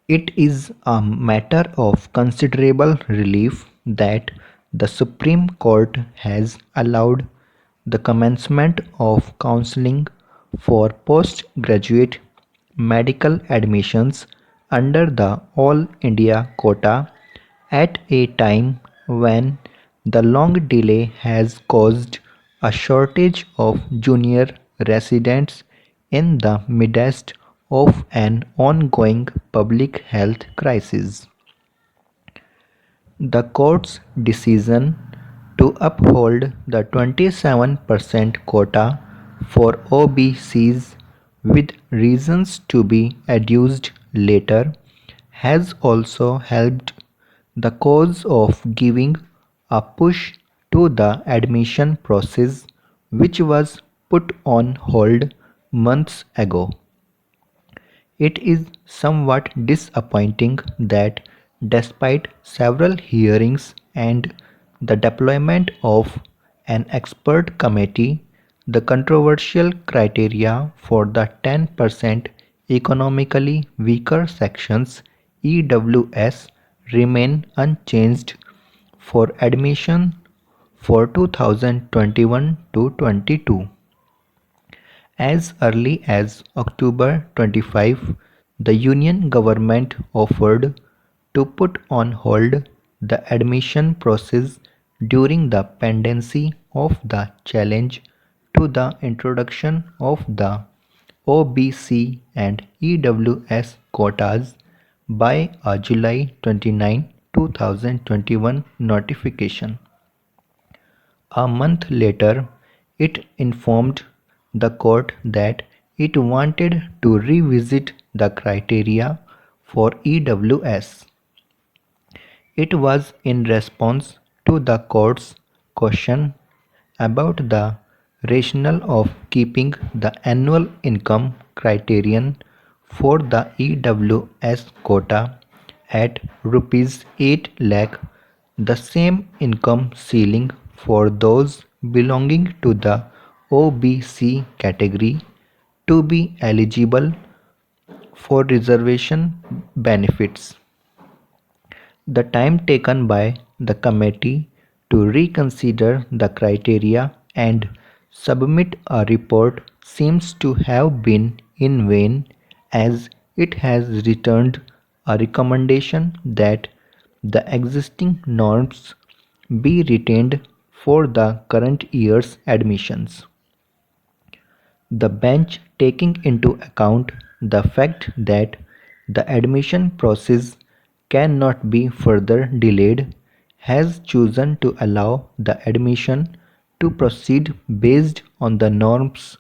It is a matter of considerable relief that the Supreme Court has allowed the commencement of counseling for postgraduate medical admissions under the All India quota at a time when the long delay has caused a shortage of junior residents in the midst of an ongoing public health crisis. The court's decision to uphold the 27% quota for OBCs, with reasons to be adduced later, has also helped the cause of giving a push to the admission process, which was put on hold months ago. It is somewhat disappointing that despite several hearings and the deployment of an expert committee, the controversial criteria for the 10% economically weaker sections (EWS) remain unchanged for admission for 2021 to 22. As early as October 25, the Union government offered to put on hold the admission process during the pendency of the challenge to the introduction of the OBC and EWS quotas by a July 29, 2021 notification. A month later, it informed the court that it wanted to revisit the criteria for EWS. It was in response to the court's question about the rationale of keeping the annual income criterion for the EWS quota at rupees 8 lakh, the same income ceiling for those belonging to the OBC category, to be eligible for reservation benefits. The time taken by the committee to reconsider the criteria and submit a report seems to have been in vain, as it has returned a recommendation that the existing norms be retained for the current year's admissions. The bench, taking into account the fact that the admission process cannot be further delayed, has chosen to allow the admission to proceed based on the norms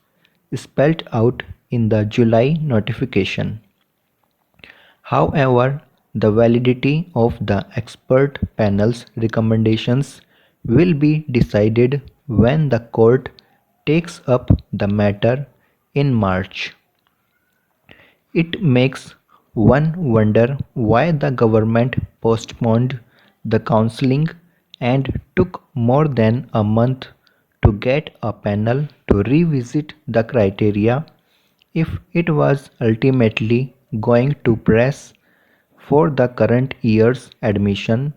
spelled out in the July notification. However, the validity of the expert panel's recommendations will be decided when the court takes up the matter in March. It makes one wonder why the government postponed the counseling and took more than a month to get a panel to revisit the criteria, if it was ultimately going to press for the current year's admission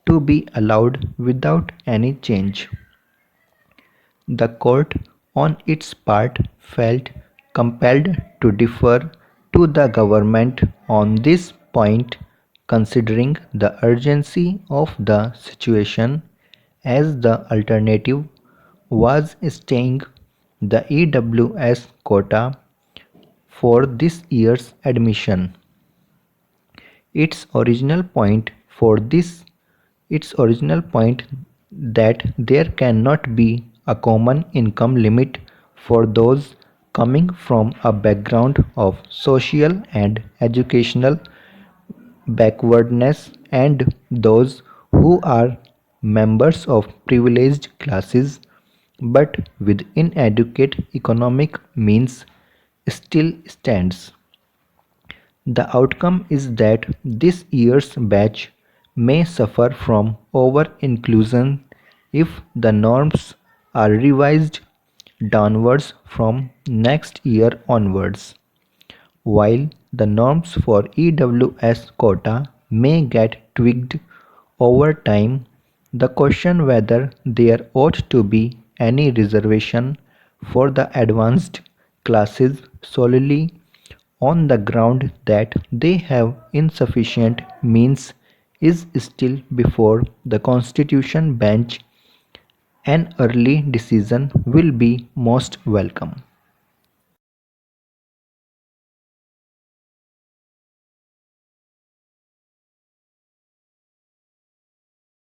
to be allowed without any change. The court, on its part, felt compelled to defer to the government on this point, considering the urgency of the situation, as the alternative was staying the EWS quota for this year's admission. Its original point for this its original point that there cannot be a common income limit for those coming from a background of social and educational backwardness and those who are members of privileged classes but with inadequate economic means still stands. The outcome is that this year's batch may suffer from over-inclusion if the norms are revised downwards from next year onwards, while the norms for EWS quota may get tweaked over time. The question whether there ought to be any reservation for the advanced classes solely on the ground that they have insufficient means is still before the Constitution bench. An early decision will be most welcome.